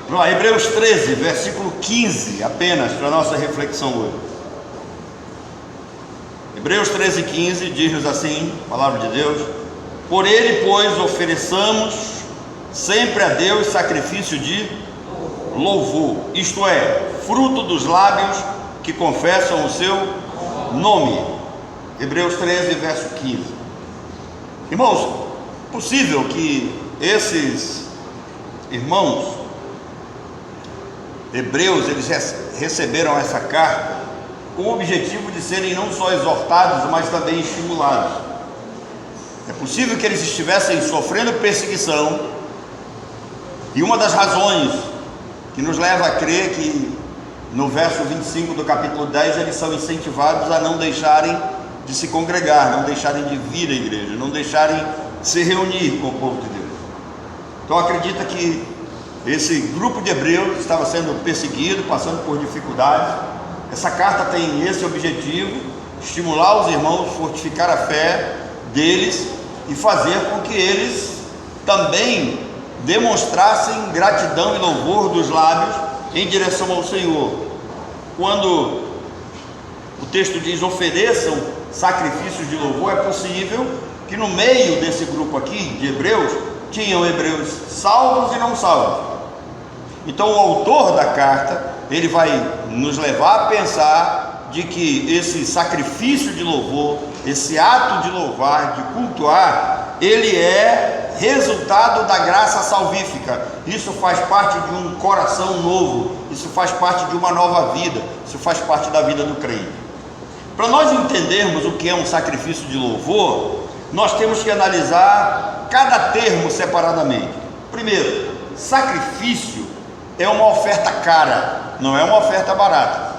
Hebreus 13, versículo 15, apenas para a nossa reflexão hoje. Hebreus 13, 15 diz-nos assim, palavra de Deus: por ele, pois, ofereçamos sempre a Deus sacrifício de louvor, isto é, fruto dos lábios que confessam o seu nome. Hebreus 13, verso 15. Irmãos, possível que esses irmãos hebreus, eles receberam essa carta com o objetivo de serem não só exortados, mas também estimulados. É possível que eles estivessem sofrendo perseguição, e uma das razões que nos leva a crer que no verso 25 do capítulo 10 eles são incentivados a não deixarem de se congregar, não deixarem de vir à igreja, não deixarem de se reunir com o povo de Deus. Então acredita que esse grupo de hebreus estava sendo perseguido, passando por dificuldades. Essa carta tem esse objetivo: estimular os irmãos, fortificar a fé deles e fazer com que eles também demonstrassem gratidão e louvor dos lábios em direção ao Senhor. Quando o texto diz ofereçam sacrifícios de louvor, é possível que no meio desse grupo aqui de hebreus tinham hebreus salvos e não salvos. Então o autor da carta, ele vai nos levar a pensar de que esse sacrifício de louvor, esse ato de louvar, de cultuar, ele é resultado da graça salvífica. Isso faz parte de um coração novo, isso faz parte de uma nova vida, isso faz parte da vida do crente. Para nós entendermos o que é um sacrifício de louvor, nós temos que analisar cada termo separadamente. Primeiro, sacrifício é uma oferta cara, não é uma oferta barata.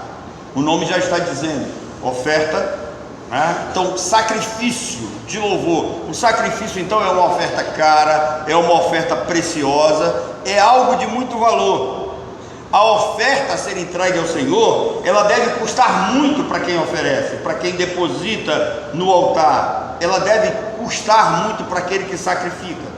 O nome já está dizendo, oferta, né? Então, sacrifício de louvor. O sacrifício então é uma oferta cara, é uma oferta preciosa, é algo de muito valor. A oferta a ser entregue ao Senhor, ela deve custar muito para quem oferece, para quem deposita no altar. Ela deve custar muito para aquele que sacrifica.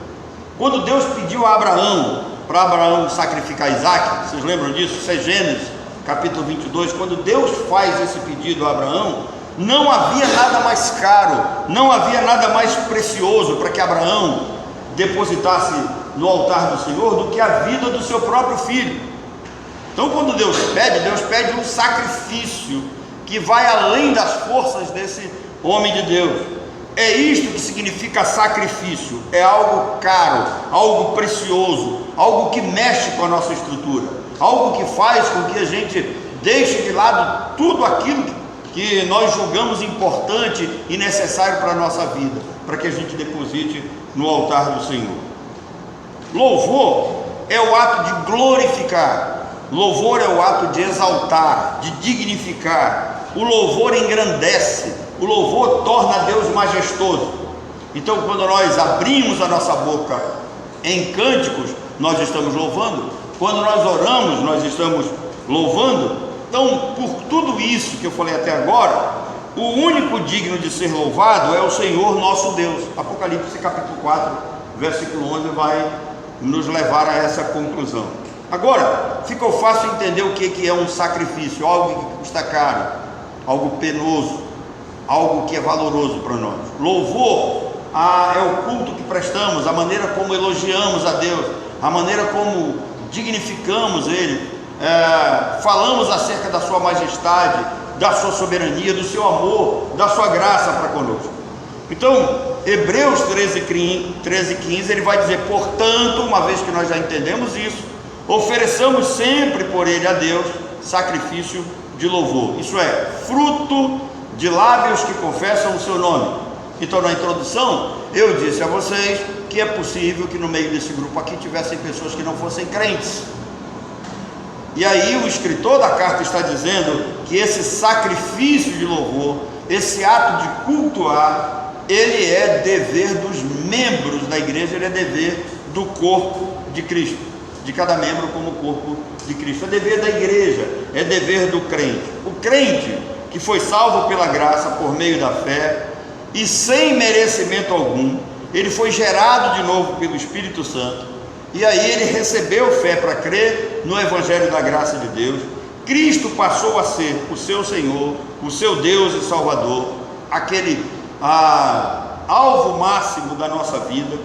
Quando Deus pediu a Abraão, para Abraão sacrificar Isaac, vocês lembram disso? Isso é Gênesis capítulo 22. Quando Deus faz esse pedido a Abraão, não havia nada mais caro, não havia nada mais precioso para que Abraão depositasse no altar do Senhor do que a vida do seu próprio filho. Então quando Deus pede um sacrifício que vai além das forças desse homem de Deus. É isto que significa sacrifício. É algo caro, algo precioso, algo que mexe com a nossa estrutura, algo que faz com que a gente deixe de lado tudo aquilo que nós julgamos importante e necessário para a nossa vida, para que a gente deposite no altar do Senhor. Louvor é o ato de glorificar, louvor é o ato de exaltar, de dignificar. O louvor engrandece, o louvor torna Deus majestoso. Então quando nós abrimos a nossa boca em cânticos, nós estamos louvando. Quando nós oramos, nós estamos louvando. Então, por tudo isso que eu falei até agora, o único digno de ser louvado é o Senhor nosso Deus. Apocalipse capítulo 4, versículo 11 vai nos levar a essa conclusão. Agora, ficou fácil entender o que é um sacrifício, algo que custa caro, algo penoso, algo que é valoroso para nós. Louvor é o culto que prestamos, a maneira como elogiamos a Deus, a maneira como dignificamos Ele, falamos acerca da sua majestade, da sua soberania, do seu amor, da sua graça para conosco. Então, Hebreus 13:15, ele vai dizer: portanto, uma vez que nós já entendemos isso, ofereçamos sempre por ele a Deus sacrifício de louvor, isso é, fruto de lábios que confessam o seu nome. Então, na introdução, eu disse a vocês que é possível que no meio desse grupo aqui tivessem pessoas que não fossem crentes. E aí o escritor da carta está dizendo que esse sacrifício de louvor, esse ato de cultuar, ele é dever dos membros da igreja, ele é dever do corpo de Cristo, de cada membro como corpo de Cristo. É dever da igreja, é dever do crente. O crente que foi salvo pela graça por meio da fé e sem merecimento algum, ele foi gerado de novo pelo Espírito Santo, e aí ele recebeu fé para crer no Evangelho da graça de Deus. Cristo passou a ser o seu Senhor, o seu Deus e Salvador, aquele alvo máximo da nossa vida.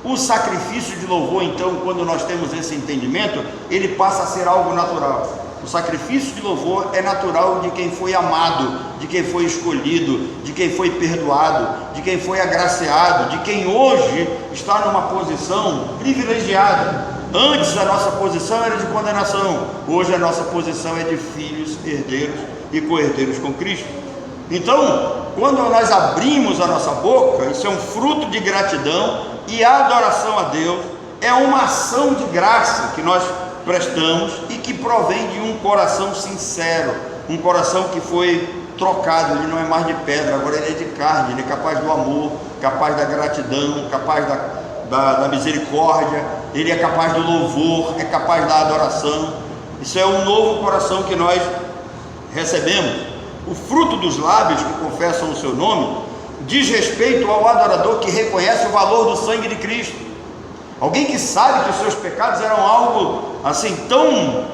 O sacrifício de louvor, então, quando nós temos esse entendimento, ele passa a ser algo natural. O sacrifício de louvor é natural de quem foi amado, de quem foi escolhido, de quem foi perdoado, de quem foi agraciado, de quem hoje está numa posição privilegiada. Antes a nossa posição era de condenação, hoje a nossa posição é de filhos, herdeiros e co-herdeiros com Cristo. Então, quando nós abrimos a nossa boca, isso é um fruto de gratidão, e a adoração a Deus é uma ação de graça que nós prestamos e que provém de um coração sincero, um coração que foi trocado. Ele não é mais de pedra, agora ele é de carne, ele é capaz do amor, capaz da gratidão, capaz da misericórdia, ele é capaz do louvor, é capaz da adoração. Isso é um novo coração que nós recebemos. O fruto dos lábios que confessam o seu nome diz respeito ao adorador que reconhece o valor do sangue de Cristo. Alguém que sabe que os seus pecados eram algo assim tão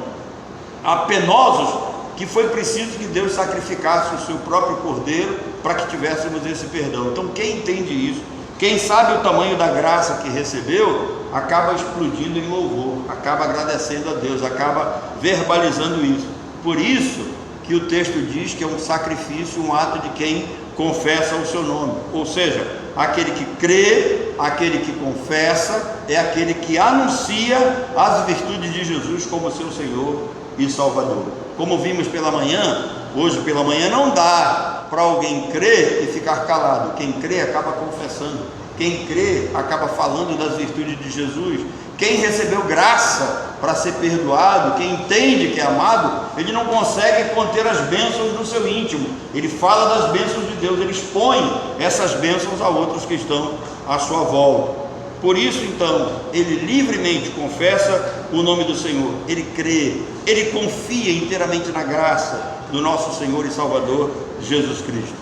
penosos que foi preciso que Deus sacrificasse o seu próprio cordeiro para que tivéssemos esse perdão. Então quem entende isso, quem sabe o tamanho da graça que recebeu, acaba explodindo em louvor, acaba agradecendo a Deus, acaba verbalizando isso. Por isso que o texto diz que é um sacrifício, um ato de quem confessa o seu nome. Ou seja, aquele que crê, aquele que confessa, é aquele que anuncia as virtudes de Jesus como seu Senhor e Salvador. Como vimos pela manhã, hoje pela manhã, não dá para alguém crer e ficar calado. Quem crê acaba confessando, quem crê acaba falando das virtudes de Jesus. Quem recebeu graça para ser perdoado, quem entende que é amado, ele não consegue conter as bênçãos no seu íntimo. Ele fala das bênçãos de Deus, ele expõe essas bênçãos a outros que estão à sua volta. Por isso, então, ele livremente confessa o nome do Senhor, ele crê, ele confia inteiramente na graça do nosso Senhor e Salvador Jesus Cristo.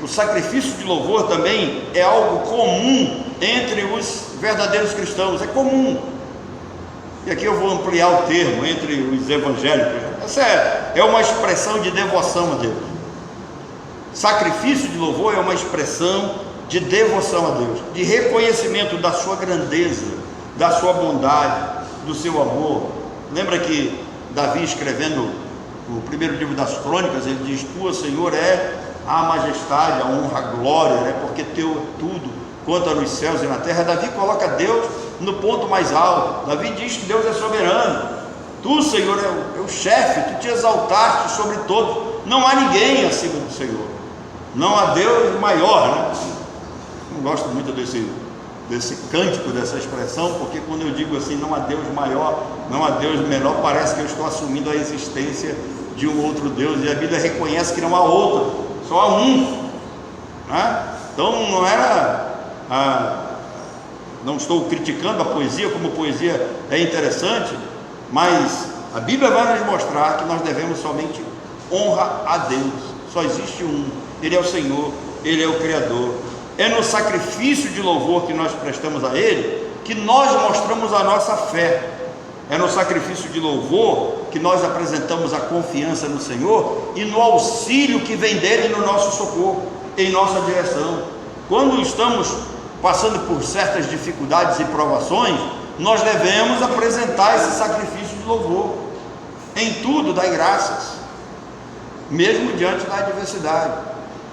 O sacrifício de louvor também é algo comum entre os verdadeiros cristãos, é comum. E aqui eu vou ampliar o termo, entre os evangélicos. Essa é uma expressão de devoção a Deus. Sacrifício de louvor é uma expressão de devoção a Deus, de reconhecimento da sua grandeza, da sua bondade, do seu amor. Lembra que Davi, escrevendo o primeiro livro das Crônicas, ele diz: tua, Senhor, é a majestade, a honra, a glória, né? Porque teu é tudo, quanto nos céus e na terra. Davi coloca Deus no ponto mais alto. Davi diz que Deus é soberano. Tu, Senhor, é o chefe, tu te exaltaste sobre todos. Não há ninguém acima do Senhor. Não há Deus maior, né? Não gosto muito desse cântico, dessa expressão, porque quando eu digo assim, não há Deus maior, não há Deus menor, parece que eu estou assumindo a existência de um outro Deus, e a Bíblia reconhece que não há outro, só há um, né? Então não estou criticando a poesia, como poesia é interessante, mas a Bíblia vai nos mostrar que nós devemos somente honra a Deus. Só existe um, Ele é o Senhor, Ele é o Criador. É no sacrifício de louvor que nós prestamos a Ele que nós mostramos a nossa fé. É no sacrifício de louvor que nós apresentamos a confiança no Senhor e no auxílio que vem dele no nosso socorro, em nossa direção. Quando estamos passando por certas dificuldades e provações, nós devemos apresentar esse sacrifício de louvor. Em tudo dai graças, mesmo diante da adversidade.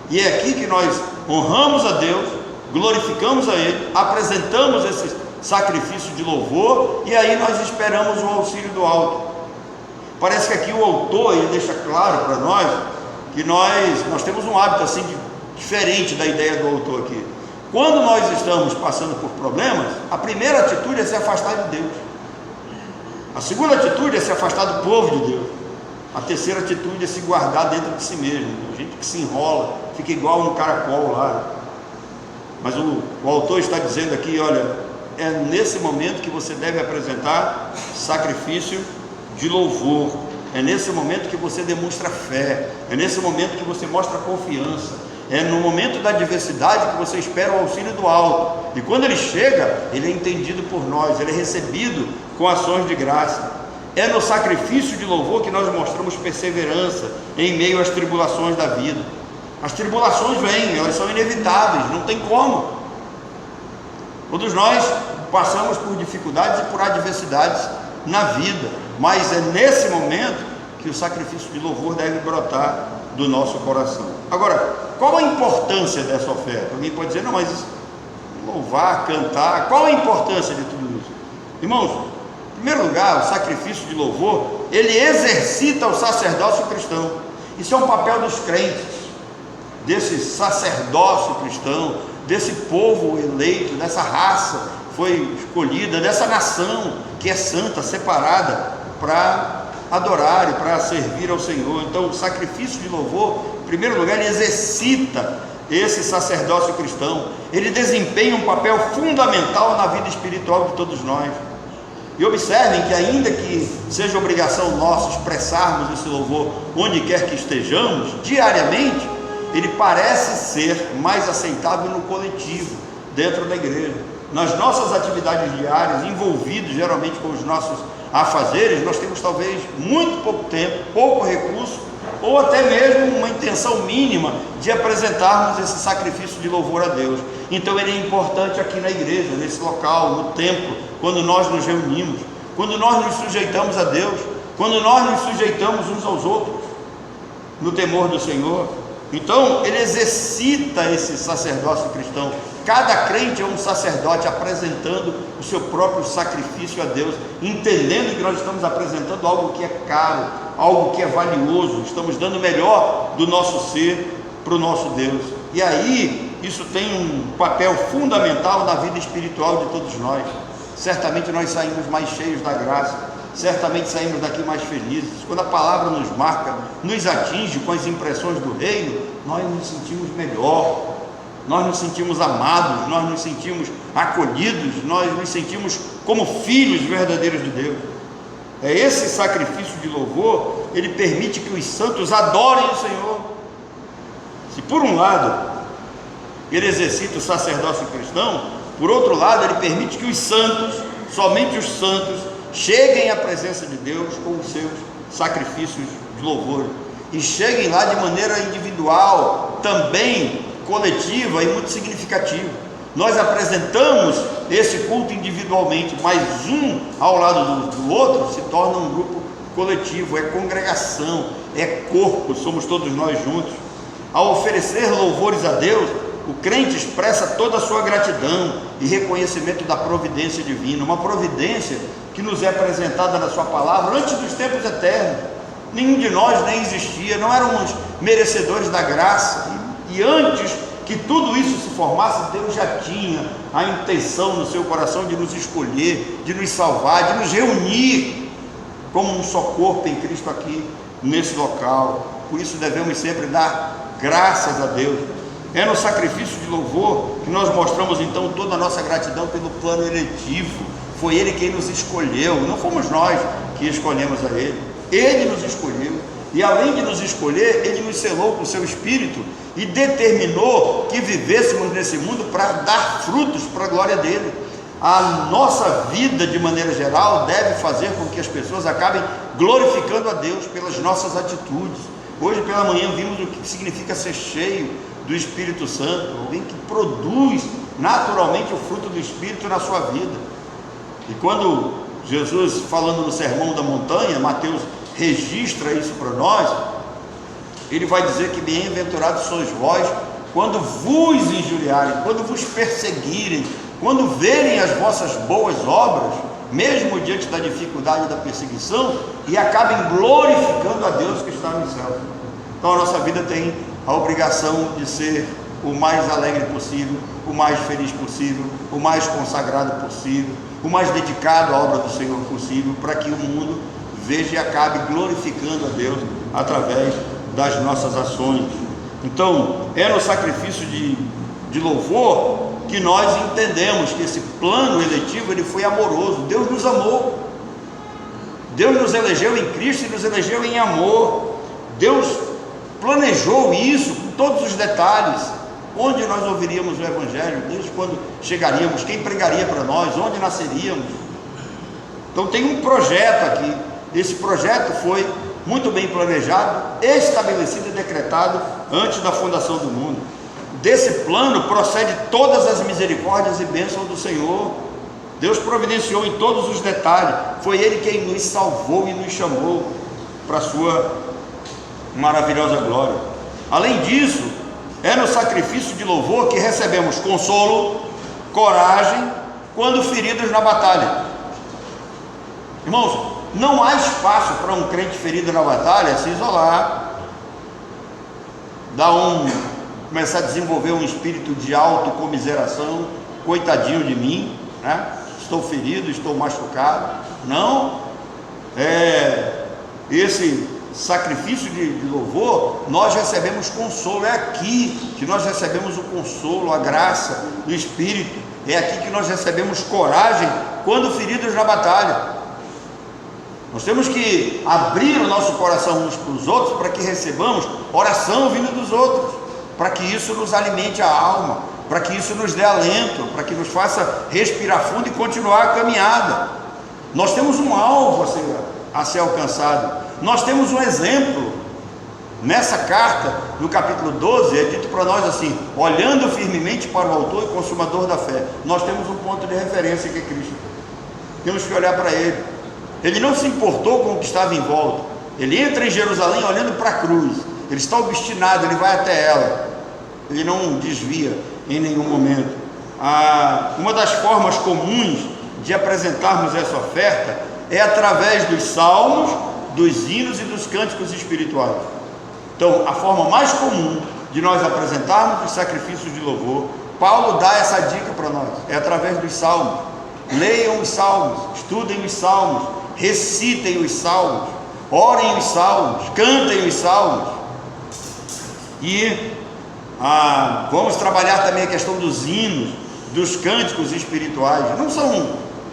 E é aqui que nós honramos a Deus, glorificamos a Ele, apresentamos esse sacrifício de louvor, e aí nós esperamos o auxílio do alto. Parece que aqui o autor, ele deixa claro para nós que nós temos um hábito assim diferente da ideia do autor aqui. Quando nós estamos passando por problemas, a primeira atitude é se afastar de Deus. A segunda atitude é se afastar do povo de Deus. A terceira atitude é se guardar dentro de si mesmo. A gente que se enrola, fica igual um caracol lá. Mas o autor está dizendo aqui, olha, é nesse momento que você deve apresentar sacrifício de louvor. É nesse momento que você demonstra fé. É nesse momento que você mostra confiança. É no momento da adversidade que você espera o auxílio do alto. E quando ele chega, ele é entendido por nós, ele é recebido com ações de graça. É no sacrifício de louvor que nós mostramos perseverança em meio às tribulações da vida. As tribulações vêm, elas são inevitáveis, não tem como. Todos nós passamos por dificuldades e por adversidades na vida, mas é nesse momento que o sacrifício de louvor deve brotar do nosso coração. Agora, qual a importância dessa oferta? Alguém pode dizer, não, mas louvar, cantar, qual a importância de tudo isso? Irmãos, em primeiro lugar, o sacrifício de louvor, ele exercita o sacerdócio cristão. Isso é um papel dos crentes, desse sacerdócio cristão, desse povo eleito, dessa raça que foi escolhida, dessa nação que é santa, separada para adorar e para servir ao Senhor. Então o sacrifício de louvor, em primeiro lugar, ele exercita esse sacerdócio cristão, ele desempenha um papel fundamental na vida espiritual de todos nós. E observem que, ainda que seja obrigação nossa expressarmos esse louvor onde quer que estejamos, diariamente, ele parece ser mais aceitável no coletivo, dentro da igreja. Nas nossas atividades diárias, envolvidos geralmente com os nossos afazeres, nós temos talvez muito pouco tempo, pouco recurso, ou até mesmo uma intenção mínima de apresentarmos esse sacrifício de louvor a Deus. Então ele é importante aqui na igreja, nesse local, no templo, quando nós nos reunimos, quando nós nos sujeitamos a Deus, quando nós nos sujeitamos uns aos outros, no temor do Senhor. Então ele exercita esse sacerdócio cristão. Cada crente é um sacerdote apresentando o seu próprio sacrifício a Deus, entendendo que nós estamos apresentando algo que é caro, algo que é valioso, estamos dando o melhor do nosso ser para o nosso Deus. E aí isso tem um papel fundamental na vida espiritual de todos nós. Certamente nós saímos mais cheios da graça, certamente saímos daqui mais felizes. Quando a palavra nos marca, nos atinge com as impressões do reino, nós nos sentimos melhor, nós nos sentimos amados, nós nos sentimos acolhidos, nós nos sentimos como filhos verdadeiros de Deus. É esse sacrifício de louvor, ele permite que os santos adorem o Senhor. Se por um lado ele exercita o sacerdócio cristão, por outro lado ele permite que os santos, somente os santos, cheguem à presença de Deus com os seus sacrifícios de louvor, e cheguem lá de maneira individual, também coletiva e muito significativa. Nós apresentamos esse culto individualmente, mas um ao lado do outro se torna um grupo coletivo, é congregação, é corpo, somos todos nós juntos. Ao oferecer louvores a Deus, o crente expressa toda a sua gratidão e reconhecimento da providência divina, uma providência que nos é apresentada na sua palavra antes dos tempos eternos. Nenhum de nós nem existia, não éramos merecedores da graça, e antes que tudo isso se formasse, Deus já tinha a intenção no seu coração de nos escolher, de nos salvar, de nos reunir como um só corpo em Cristo aqui nesse local. Por isso devemos sempre dar graças a Deus. É no sacrifício de louvor que nós mostramos então toda a nossa gratidão pelo plano eletivo. Foi Ele quem nos escolheu, não fomos nós que escolhemos a Ele. Ele nos escolheu, e além de nos escolher, Ele nos selou com o seu Espírito e determinou que vivêssemos nesse mundo para dar frutos para a glória dEle. A nossa vida, de maneira geral, deve fazer com que as pessoas acabem glorificando a Deus pelas nossas atitudes. Hoje pela manhã vimos o que significa ser cheio do Espírito Santo, alguém que produz naturalmente o fruto do Espírito na sua vida. E quando Jesus, falando no Sermão da Montanha, Mateus registra isso para nós, ele vai dizer que bem-aventurados sois vós quando vos injuriarem, quando vos perseguirem, quando verem as vossas boas obras, mesmo diante da dificuldade da perseguição, e acabem glorificando a Deus que está no céu. Então a nossa vida tem a obrigação de ser o mais alegre possível, o mais feliz possível, o mais consagrado possível, o mais dedicado à obra do Senhor possível, para que o mundo veja e acabe glorificando a Deus através das nossas ações. Então é no sacrifício de louvor que nós entendemos que esse plano eletivo ele foi amoroso. Deus nos amou, Deus nos elegeu em Cristo e nos elegeu em amor. Deus planejou isso com todos os detalhes. Onde nós ouviríamos o Evangelho, desde quando chegaríamos, quem pregaria para nós, onde nasceríamos. Então tem um projeto aqui. Esse projeto foi muito bem planejado, estabelecido e decretado antes da fundação do mundo. Desse plano procede todas as misericórdias e bênçãos do Senhor. Deus providenciou em todos os detalhes. Foi Ele quem nos salvou e nos chamou para a sua maravilhosa glória. Além disso, é no sacrifício de louvor que recebemos consolo, coragem, quando feridos na batalha. Irmãos, não há espaço para um crente ferido na batalha se isolar, começar a desenvolver um espírito de autocomiseração, coitadinho de mim, né? Estou ferido, estou machucado. Não, esse sacrifício de louvor, nós recebemos consolo. É aqui que nós recebemos o consolo, a graça do Espírito. É aqui que nós recebemos coragem quando feridos na batalha. Nós temos que abrir o nosso coração uns para os outros, para que recebamos oração vindo dos outros, para que isso nos alimente a alma, para que isso nos dê alento, para que nos faça respirar fundo e continuar a caminhada. Nós temos um alvo a ser alcançado. Nós temos um exemplo. Nessa carta, no capítulo 12, é dito para nós assim: olhando firmemente para o autor e consumador da fé. Nós temos um ponto de referência que é Cristo. Temos que olhar para Ele. Ele não se importou com o que estava em volta. Ele entra em Jerusalém olhando para a cruz. Ele está obstinado, ele vai até ela. Ele não desvia em nenhum momento. Uma das formas comuns de apresentarmos essa oferta é através dos salmos, dos hinos e dos cânticos espirituais. Então, a forma mais comum de nós apresentarmos os sacrifícios de louvor, Paulo dá essa dica para nós, é através dos salmos. Leiam os salmos, estudem os salmos, recitem os salmos, orem os salmos, cantem os salmos. E vamos trabalhar também a questão dos hinos, dos cânticos espirituais.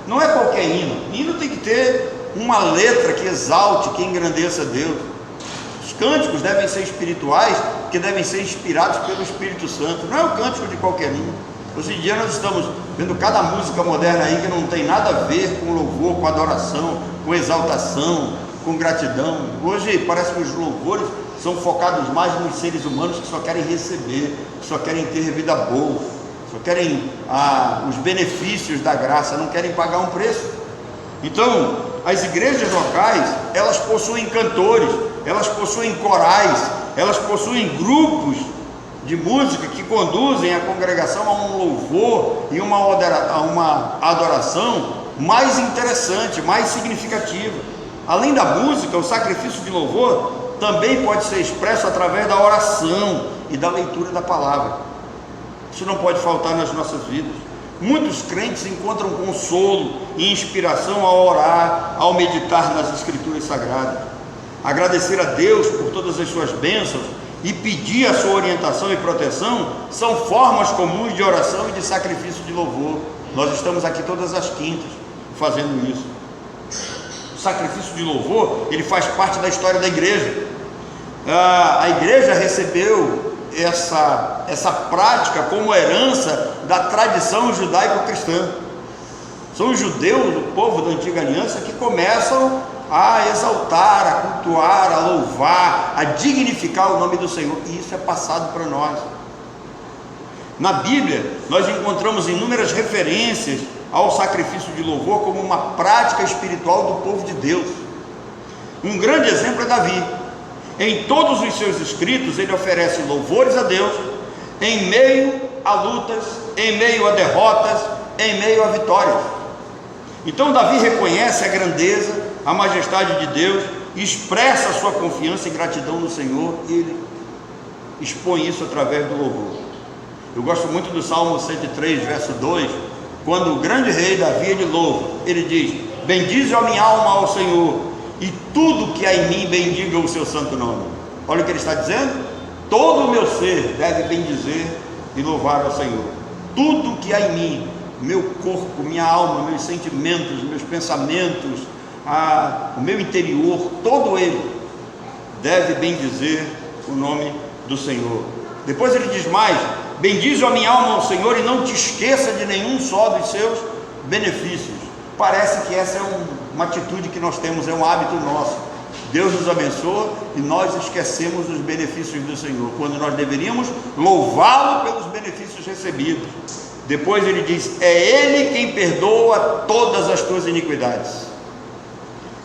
Não é qualquer hino. Hino tem que ter uma letra que exalte, que engrandeça Deus. Os cânticos devem ser espirituais, que devem ser inspirados pelo Espírito Santo. Não é o cântico de qualquer hino. Hoje em dia nós estamos vendo cada música moderna aí que não tem nada a ver com louvor, com adoração, com exaltação, com gratidão. Hoje parece que os louvores são focados mais nos seres humanos que só querem receber, que só querem ter vida boa, só querem os benefícios da graça, não querem pagar um preço. Então, as igrejas locais, elas possuem cantores, elas possuem corais, elas possuem grupos de música que conduzem a congregação a um louvor e uma adoração mais interessante, mais significativa. Além da música, o sacrifício de louvor também pode ser expresso através da oração e da leitura da palavra. Isso não pode faltar nas nossas vidas. Muitos crentes encontram consolo e inspiração ao orar, ao meditar nas Escrituras Sagradas. Agradecer a Deus por todas as suas bênçãos e pedir a sua orientação e proteção são formas comuns de oração e de sacrifício de louvor. Nós estamos aqui todas as quintas fazendo isso. O sacrifício de louvor, ele faz parte da história da igreja. A igreja recebeu essa prática como herança da tradição judaico-cristã. São os judeus, o povo da antiga aliança, que começam a exaltar, a cultuar, a louvar, a dignificar o nome do Senhor, e isso é passado para nós. Na Bíblia, nós encontramos inúmeras referências ao sacrifício de louvor como uma prática espiritual do povo de Deus. Um grande exemplo é Davi. Em todos os seus escritos, ele oferece louvores a Deus em meio a lutas, em meio a derrotas, em meio a vitórias. Então Davi reconhece a grandeza, a majestade de Deus, expressa a sua confiança e gratidão no Senhor, e ele expõe isso através do louvor. Eu gosto muito do Salmo 103, verso 2, quando o grande rei Davi, ele louva, ele diz: bendize a minha alma ao Senhor, e tudo que há em mim bendiga o seu santo nome. Olha o que ele está dizendo: todo o meu ser deve bendizer e louvar ao Senhor. Tudo que há em mim, meu corpo, minha alma, meus sentimentos, meus pensamentos, o meu interior, todo ele deve bendizer o nome do Senhor. Depois ele diz mais: bendize a minha alma ao Senhor e não te esqueça de nenhum só dos seus benefícios. Parece que essa é uma atitude que nós temos, é um hábito nosso. Deus nos abençoa e nós esquecemos os benefícios do Senhor, quando nós deveríamos louvá-lo pelos benefícios recebidos. Depois ele diz: é Ele quem perdoa todas as tuas iniquidades,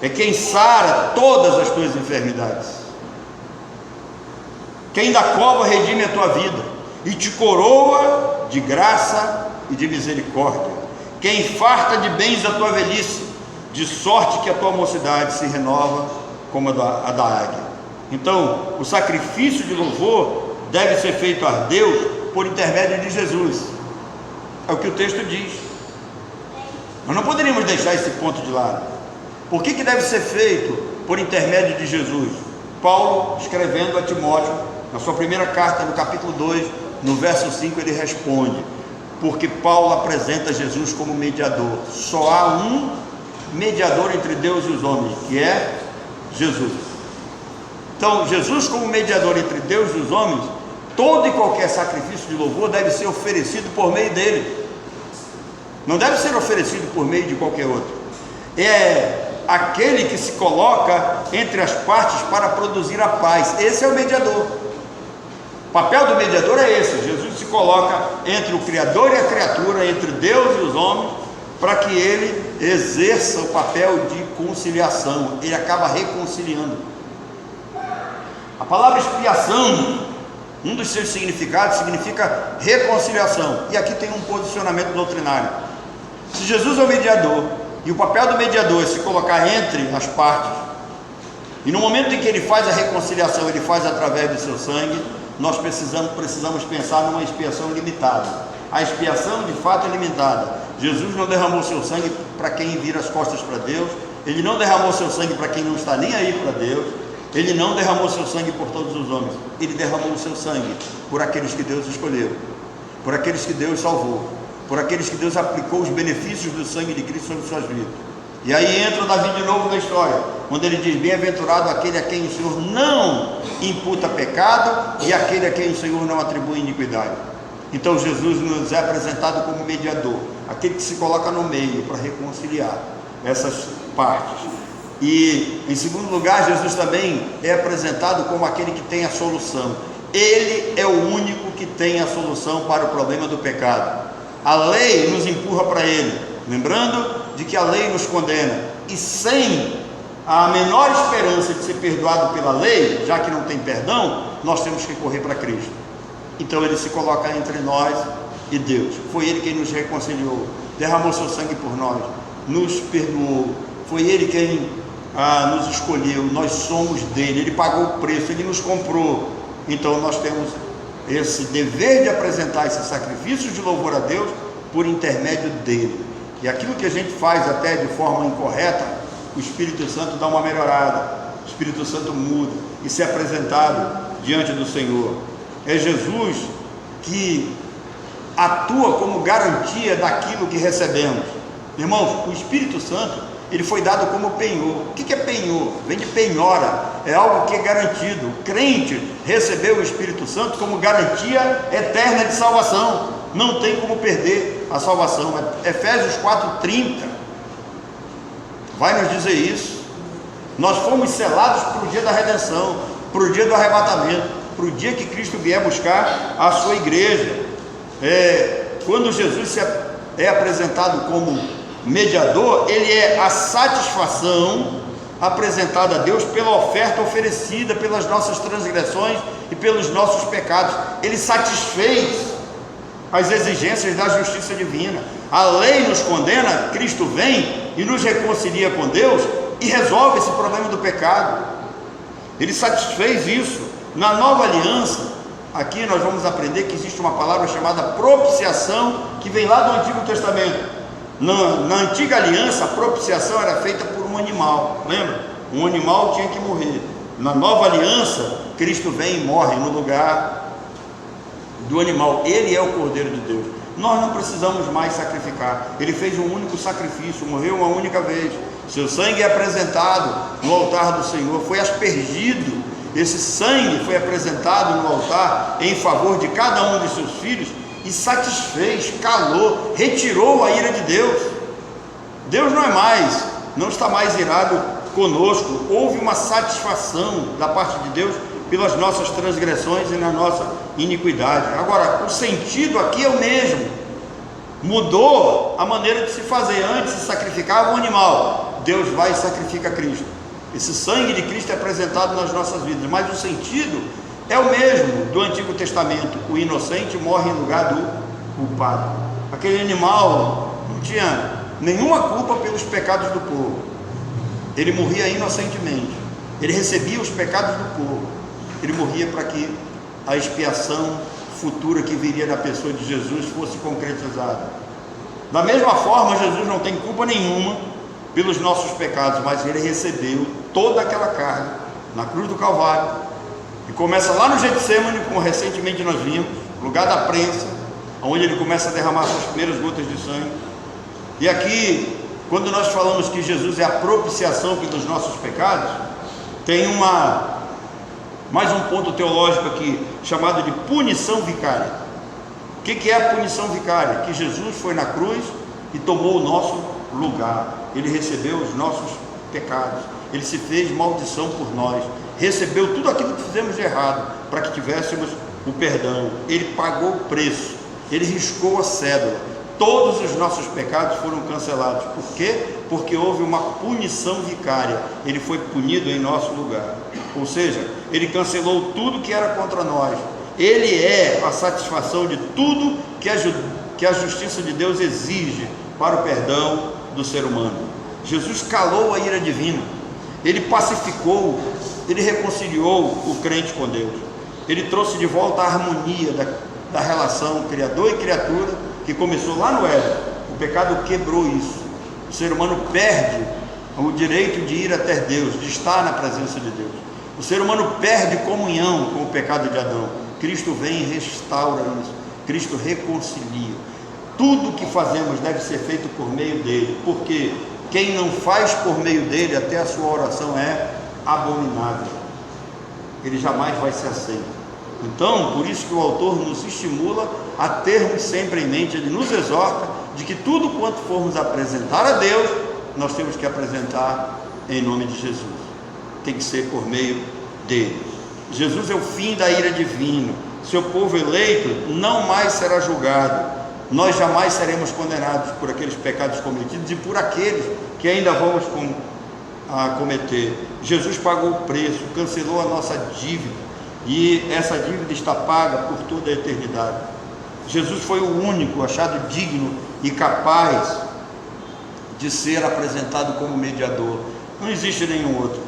é quem sara todas as tuas enfermidades, quem da cova redime a tua vida e te coroa de graça e de misericórdia, quem farta de bens a tua velhice, de sorte que a tua mocidade se renova como a da águia. Então, o sacrifício de louvor deve ser feito a Deus por intermédio de Jesus. É o que o texto diz. Nós não poderíamos deixar esse ponto de lado. Por que deve ser feito por intermédio de Jesus? Paulo, escrevendo a Timóteo, na sua primeira carta, no capítulo 2, no verso 5, ele responde: porque Paulo apresenta Jesus como mediador. Só há um mediador entre Deus e os homens, que é Jesus. Então, Jesus como mediador entre Deus e os homens, todo e qualquer sacrifício de louvor deve ser oferecido por meio dele, não deve ser oferecido por meio de qualquer outro. É aquele que se coloca entre as partes para produzir a paz. Esse é o mediador. O papel do mediador é esse: Jesus se coloca entre o Criador e a criatura, entre Deus e os homens, para que ele exerça o papel de conciliação. Ele acaba reconciliando. A palavra expiação, um dos seus significados, significa reconciliação, e aqui tem um posicionamento doutrinário. Se Jesus é o mediador, e o papel do mediador é se colocar entre as partes, e no momento em que ele faz a reconciliação, ele faz através do seu sangue, nós precisamos pensar numa expiação limitada. A expiação de fato é limitada. Jesus não derramou seu sangue para quem vira as costas para Deus, ele não derramou seu sangue para quem não está nem aí para Deus, ele não derramou seu sangue por todos os homens, ele derramou o seu sangue por aqueles que Deus escolheu, por aqueles que Deus salvou, por aqueles que Deus aplicou os benefícios do sangue de Cristo sobre suas vidas. E aí entra Davi de novo na história, quando ele diz: bem-aventurado aquele a quem o Senhor não imputa pecado e aquele a quem o Senhor não atribui iniquidade. Então Jesus nos é apresentado como mediador, aquele que se coloca no meio para reconciliar essas partes. E em segundo lugar, Jesus também é apresentado como aquele que tem a solução. Ele é o único que tem a solução para o problema do pecado. A lei nos empurra para ele, lembrando de que a lei nos condena, e sem a menor esperança de ser perdoado pela lei, já que não tem perdão, nós temos que correr para Cristo. Então ele se coloca entre nós e Deus. Foi ele quem nos reconciliou, derramou seu sangue por nós, nos perdoou. Foi ele quem nos escolheu, nós somos dele, ele pagou o preço, ele nos comprou. Então nós temos esse dever de apresentar esse sacrifício de louvor a Deus por intermédio dele. E aquilo que a gente faz até de forma incorreta, o Espírito Santo dá uma melhorada, o Espírito Santo muda e se é apresentado diante do Senhor. É Jesus que atua como garantia daquilo que recebemos. Irmãos, o Espírito Santo, ele foi dado como penhor. O que é penhor? Vem de penhora, é algo que é garantido. O crente recebeu o Espírito Santo como garantia eterna de salvação, não tem como perder a salvação. Efésios 4:30 vai nos dizer isso. Nós fomos selados para o dia da redenção, para o dia do arrebatamento, para o dia que Cristo vier buscar a sua igreja. Quando Jesus é apresentado como mediador, ele é a satisfação apresentada a Deus pela oferta oferecida pelas nossas transgressões e pelos nossos pecados. Ele satisfez as exigências da justiça divina. A lei nos condena, Cristo vem e nos reconcilia com Deus e resolve esse problema do pecado. Ele satisfez isso. Na nova aliança, aqui nós vamos aprender que existe uma palavra chamada propiciação, que vem lá do Antigo Testamento. Na antiga aliança, a propiciação era feita por um animal, lembra? Um animal tinha que morrer. Na nova aliança, Cristo vem e morre no lugar do animal. Ele é o Cordeiro de Deus. Nós não precisamos mais sacrificar. Ele fez um único sacrifício, morreu uma única vez. Seu sangue é apresentado no altar do Senhor, foi aspergido. esse sangue foi apresentado no altar em favor de cada um de seus filhos e satisfez, calou, retirou a ira de Deus. Deus não está mais irado conosco. Houve uma satisfação da parte de Deus pelas nossas transgressões e na nossa iniquidade. Agora, o sentido aqui é o mesmo. Mudou a maneira de se fazer. Antes se sacrificava um animal, Deus vai e sacrifica Cristo. Esse sangue de Cristo é apresentado nas nossas vidas, mas o sentido é o mesmo do Antigo Testamento. O inocente morre em lugar do culpado. Aquele animal não tinha nenhuma culpa pelos pecados do povo. Ele morria inocentemente. Ele recebia os pecados do povo. Ele morria para que a expiação futura que viria da pessoa de Jesus fosse concretizada. Da mesma forma, Jesus não tem culpa nenhuma pelos nossos pecados, mas ele recebeu toda aquela carga na cruz do Calvário, e começa lá no Getsemane, como recentemente nós vimos, lugar da prensa, onde ele começa a derramar suas primeiras gotas de sangue. E aqui, quando nós falamos que Jesus é a propiciação pelos nossos pecados, tem mais um ponto teológico aqui, chamado de punição vicária. O que é a punição vicária? Que Jesus foi na cruz e tomou o nosso lugar. Ele recebeu os nossos pecados. Ele se fez maldição por nós. Recebeu tudo aquilo que fizemos de errado, para que tivéssemos o perdão. Ele pagou o preço. Ele riscou a cédula. Todos os nossos pecados foram cancelados. Por quê? Porque houve uma punição vicária. Ele foi punido em nosso lugar. Ou seja, ele cancelou tudo que era contra nós. Ele é a satisfação de tudo que a justiça de Deus exige para o perdão do ser humano. Jesus calou a ira divina. Ele pacificou, ele reconciliou o crente com Deus. Ele trouxe de volta a harmonia da relação Criador e criatura, que começou lá no Éden. O pecado quebrou isso. O ser humano perde o direito de ir até Deus, de estar na presença de Deus. O ser humano perde comunhão com o pecado de Adão. Cristo vem e restaura isso. Cristo reconcilia. Tudo que fazemos deve ser feito por meio dele, porque quem não faz por meio dele, até a sua oração é abominável. Ele jamais vai ser aceito. Então, por isso que o autor nos estimula a termos sempre em mente, ele nos exorta de que tudo quanto formos apresentar a Deus, nós temos que apresentar em nome de Jesus. Tem que ser por meio dele. Jesus é o fim da ira divina. Seu povo eleito não mais será julgado. Nós jamais seremos condenados por aqueles pecados cometidos e por aqueles que ainda vamos cometer. Jesus pagou o preço, cancelou a nossa dívida, e essa dívida está paga por toda a eternidade. Jesus foi o único achado digno e capaz de ser apresentado como mediador. Não existe nenhum outro.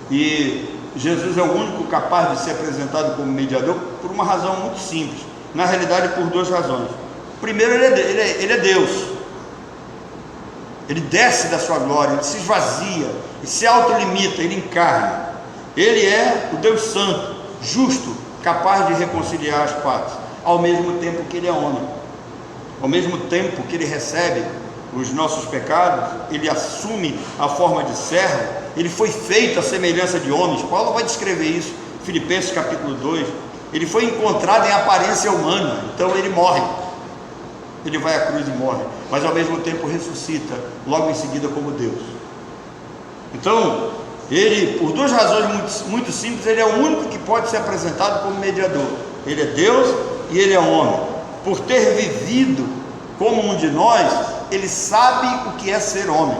E Jesus é o único capaz de ser apresentado como mediador por uma razão muito simples. Na realidade, por duas razões. Primeiro, ele é Deus. Ele desce da sua glória, ele se esvazia, ele se autolimita, ele encarna. Ele é o Deus Santo, justo, capaz de reconciliar as partes, ao mesmo tempo que ele é homem. Ao mesmo tempo que ele recebe os nossos pecados, ele assume a forma de servo, ele foi feito à semelhança de homens. Paulo vai descrever isso, Filipenses capítulo 2. Ele foi encontrado em aparência humana, então ele morre. Ele vai à cruz e morre, mas ao mesmo tempo ressuscita, logo em seguida como Deus. Então, ele, por duas razões muito simples, ele é o único que pode ser apresentado como mediador. Ele é Deus e ele é homem. Por ter vivido como um de nós, ele sabe o que é ser homem.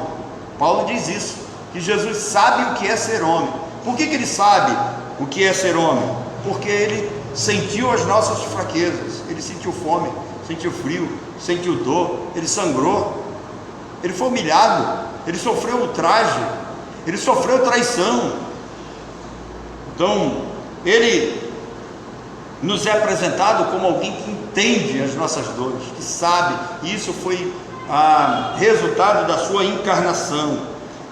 Paulo diz isso, que Jesus sabe o que é ser homem. Por que ele sabe o que é ser homem? Porque ele sentiu as nossas fraquezas. Ele sentiu fome, sentiu frio, sentiu dor, ele sangrou, ele foi humilhado, ele sofreu ultraje, ele sofreu traição. Então, ele nos é apresentado como alguém que entende as nossas dores, que sabe, e isso foi resultado da sua encarnação.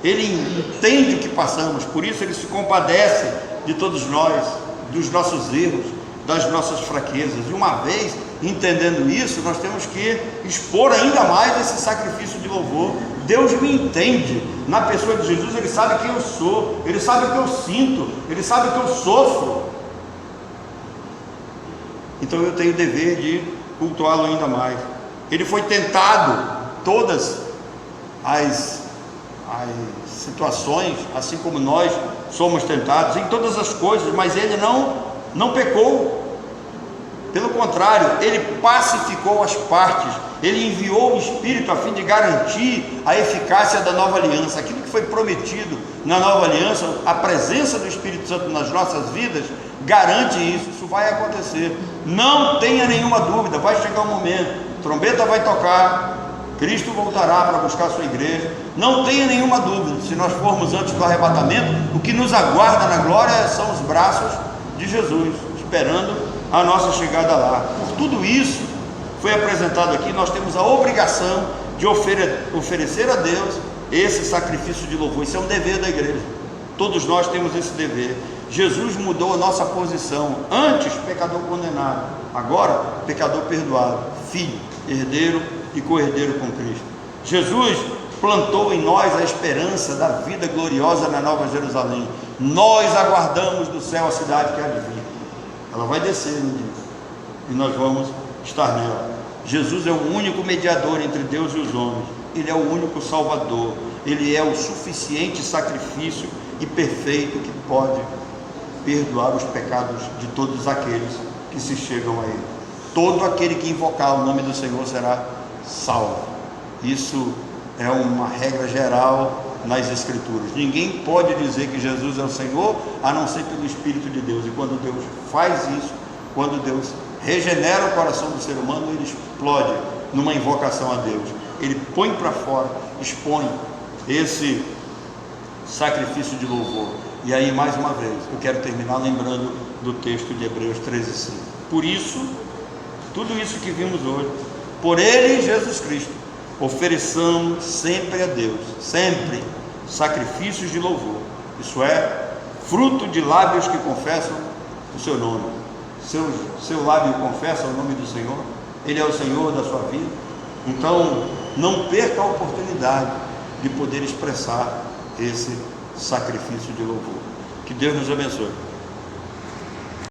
Ele entende o que passamos, por isso ele se compadece de todos nós, dos nossos erros, das nossas fraquezas. E uma vez entendendo isso, nós temos que expor ainda mais esse sacrifício de louvor. Deus me entende na pessoa de Jesus, Ele sabe quem eu sou, Ele sabe o que eu sinto, Ele sabe o que eu sofro. Então eu tenho o dever de cultuá-lo ainda mais. Ele foi tentado todas as situações, assim como nós somos tentados em todas as coisas, mas Ele não pecou. Pelo contrário, Ele pacificou as partes, Ele enviou o Espírito a fim de garantir a eficácia da nova aliança. Aquilo que foi prometido na nova aliança, a presença do Espírito Santo nas nossas vidas garante isso. Isso vai acontecer, não tenha nenhuma dúvida. Vai chegar um momento, a trombeta vai tocar, Cristo voltará para buscar a sua igreja. Não tenha nenhuma dúvida, se nós formos antes do arrebatamento, o que nos aguarda na glória são os braços de Jesus, esperando a nossa chegada lá. Por tudo isso foi apresentado aqui, nós temos a obrigação de oferecer a Deus esse sacrifício de louvor. Isso é um dever da igreja, todos nós temos esse dever. Jesus mudou a nossa posição: antes pecador condenado, agora pecador perdoado, filho, herdeiro e co-herdeiro com Cristo. Jesus plantou em nós a esperança da vida gloriosa na Nova Jerusalém. Nós aguardamos do céu a cidade que há de vir. Ela vai descer no dia e nós vamos estar nela. Jesus é o único mediador entre Deus e os homens. Ele é o único Salvador. Ele é o suficiente sacrifício e perfeito que pode perdoar os pecados de todos aqueles que se chegam a Ele. Todo aquele que invocar o nome do Senhor será salvo. Isso é uma regra geral nas Escrituras. Ninguém pode dizer que Jesus é o Senhor a não ser pelo Espírito de Deus. E quando Deus faz isso, quando Deus regenera o coração do ser humano, Ele explode numa invocação a Deus. Ele põe para fora, expõe esse sacrifício de louvor. E aí, mais uma vez, eu quero terminar lembrando do texto de Hebreus 13:5. Por isso, tudo isso que vimos hoje, por Ele, Jesus Cristo, ofereçamos sempre a Deus, sempre, sacrifícios de louvor, isso é, fruto de lábios que confessam o seu nome. Seu lábio confessa o nome do Senhor, Ele é o Senhor da sua vida. Então não perca a oportunidade de poder expressar esse sacrifício de louvor. Que Deus nos abençoe.